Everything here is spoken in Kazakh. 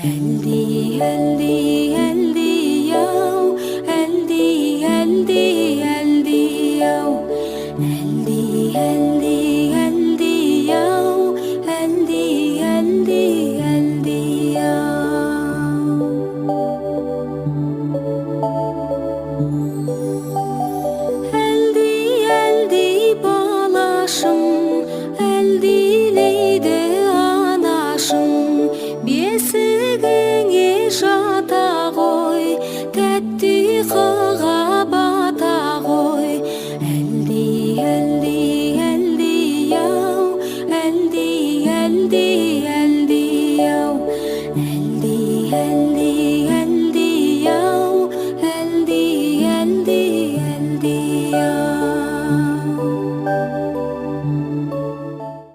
Әлди, әлди, әлди ау, әлди, әлди, әлди ау, әлди, әлди, әлди ау, әлди, әлди, әлди ау. Әлди, әлди балашым, әлдилейді анашым, бесігіңе жата ғой, тәтті қыға бата ғой. Әлди, әлди, әлди ау, әлди, әлди, әлди ау, әлди, әлди, әлди ау, әлди, әлди, әлди ау.